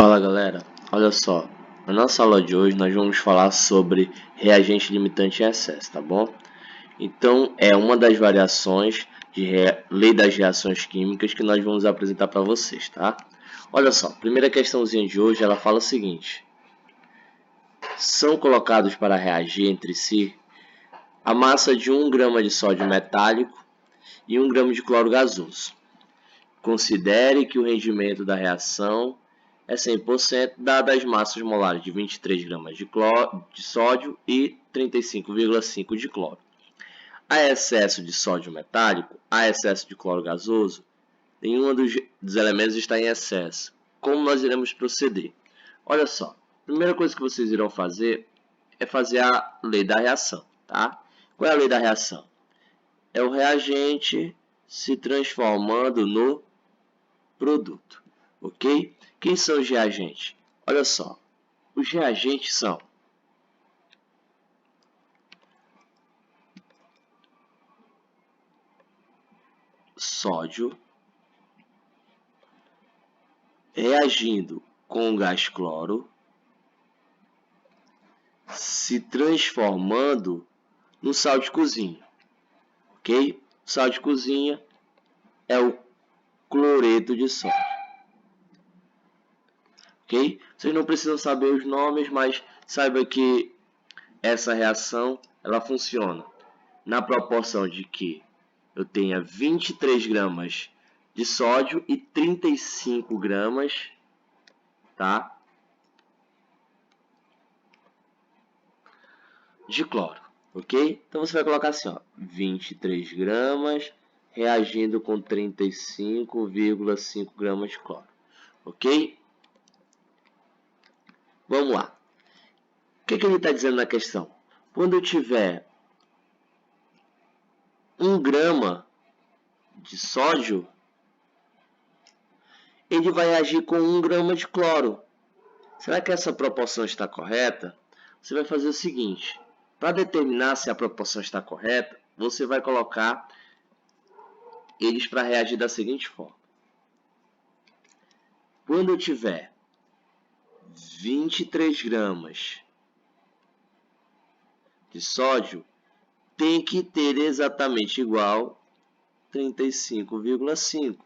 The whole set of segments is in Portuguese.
Fala galera, olha só, na nossa aula de hoje nós vamos falar sobre reagente limitante em excesso, tá bom? Então é uma das variações de lei das reações químicas que nós vamos apresentar para vocês, tá? Olha só, a primeira questãozinha de hoje ela fala o seguinte: são colocados para reagir entre si a massa de 1 grama de sódio metálico e 1 grama de cloro gasoso. Considere que o rendimento da reação é 100%, dadas as massas molares de 23 gramas de sódio e 35,5 de cloro. Há excesso de sódio metálico, há excesso de cloro gasoso, nenhum dos elementos está em excesso. Como nós iremos proceder? Olha só, a primeira coisa que vocês irão fazer é fazer a lei da reação, tá? Qual é a lei da reação? É o reagente se transformando no produto, ok? Quem são os reagentes? Olha só, os reagentes são sódio reagindo com o gás cloro, se transformando no sal de cozinha, ok? O sal de cozinha é o cloreto de sódio, ok? Vocês não precisam saber os nomes, mas saiba que essa reação ela funciona na proporção de que eu tenha 23 gramas de sódio e 35 gramas, tá, de cloro, ok? Então você vai colocar assim, ó, 23 gramas reagindo com 35,5 gramas de cloro, ok? Vamos lá. O que ele está dizendo na questão? Quando eu tiver 1 grama de sódio, ele vai agir com 1 grama de cloro. Será que essa proporção está correta? Você vai fazer o seguinte: para determinar se a proporção está correta, você vai colocar eles para reagir da seguinte forma. Quando eu tiver 23 gramas de sódio, tem que ter exatamente igual 35,5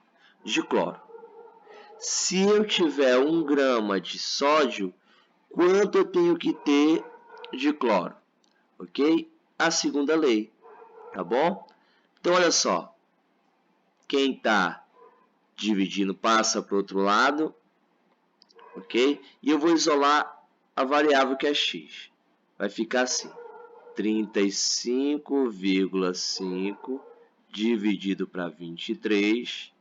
de cloro. Se eu tiver 1 grama de sódio, quanto eu tenho que ter de cloro? Ok? A segunda lei, tá bom? Então, olha só. Quem está dividindo passa para o outro lado, ok? E eu vou isolar a variável que é x. Vai ficar assim: 35,5 dividido para 23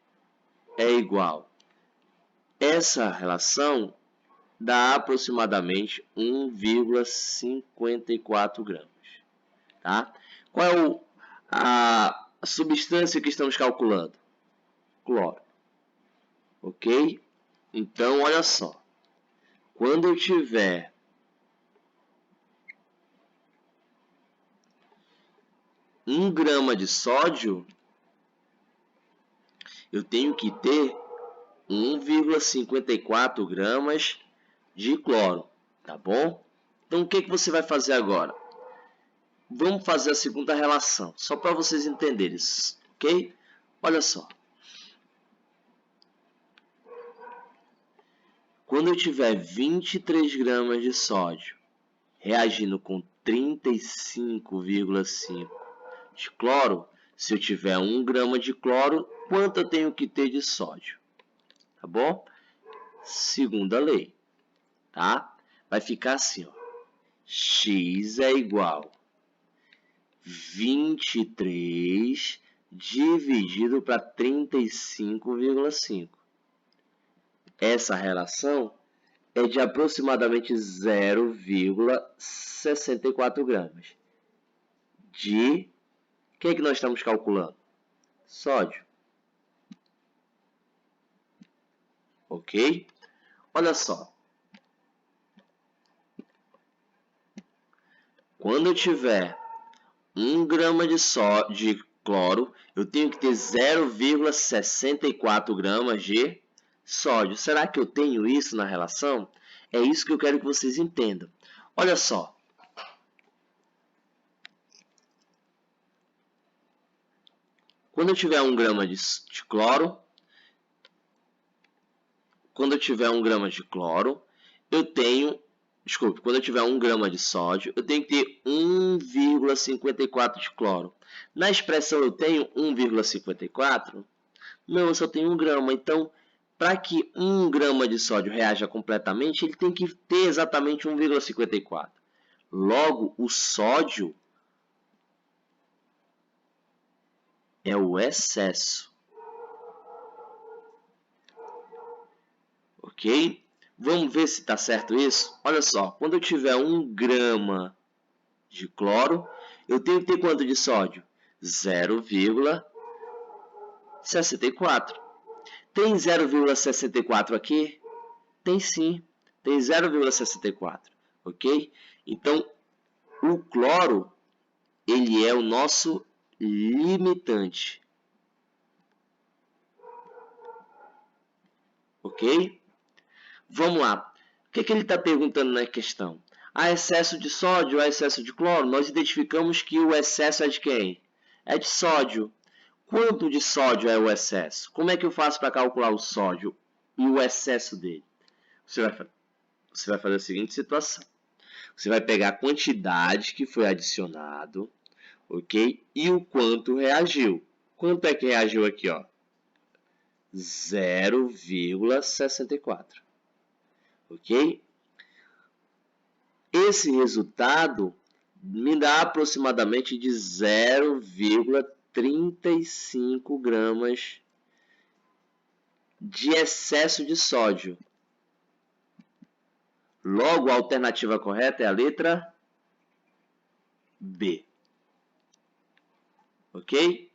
é igual. Essa relação dá aproximadamente 1,54 gramas. Tá? Qual é a substância que estamos calculando? Cloro. Ok? Então, olha só. Quando eu tiver 1 grama de sódio, eu tenho que ter 1,54 gramas de cloro, tá bom? Então, o que você vai fazer agora? Vamos fazer a segunda relação, só para vocês entenderem, ok? Olha só. Quando eu tiver 23 gramas de sódio reagindo com 35,5 de cloro, se eu tiver 1 grama de cloro, quanto eu tenho que ter de sódio? Tá bom? Segunda lei, tá? Vai ficar assim, ó. X é igual 23 dividido para 35,5. Essa relação é de aproximadamente 0,64 gramas. De o que nós estamos calculando? Sódio. Ok? Olha só. Quando eu tiver 1 grama de cloro, eu tenho que ter 0,64 gramas de sódio. Será que eu tenho isso na relação? É isso que eu quero que vocês entendam. Olha só. Quando eu tiver 1 grama de cloro, quando eu tiver 1 grama de cloro, eu tenho... Desculpe, quando eu tiver 1 grama de sódio, eu tenho que ter 1,54 de cloro. Na expressão eu tenho 1,54, não, eu só tenho 1 grama. Então, para que 1 grama de sódio reaja completamente, ele tem que ter exatamente 1,54. Logo, o sódio é o excesso. Ok? Vamos ver se está certo isso? Olha só, quando eu tiver 1 grama de cloro, eu tenho que ter quanto de sódio? 0,64. Tem 0,64 aqui? Tem sim, tem 0,64, ok? Então, o cloro, ele é o nosso limitante, ok? Vamos lá. O que ele está perguntando na questão? Há excesso de sódio, há excesso de cloro? Nós identificamos que o excesso é de quem? É de sódio. Quanto de sódio é o excesso? Como é que eu faço para calcular o sódio e o excesso dele? Você vai fazer a seguinte situação. Você vai pegar a quantidade que foi adicionado, ok? E o quanto reagiu. Quanto é que reagiu aqui, ó? 0,64. Ok? Esse resultado me dá aproximadamente de 0,35 gramas de excesso de sódio. Logo, a alternativa correta é a letra B. Ok?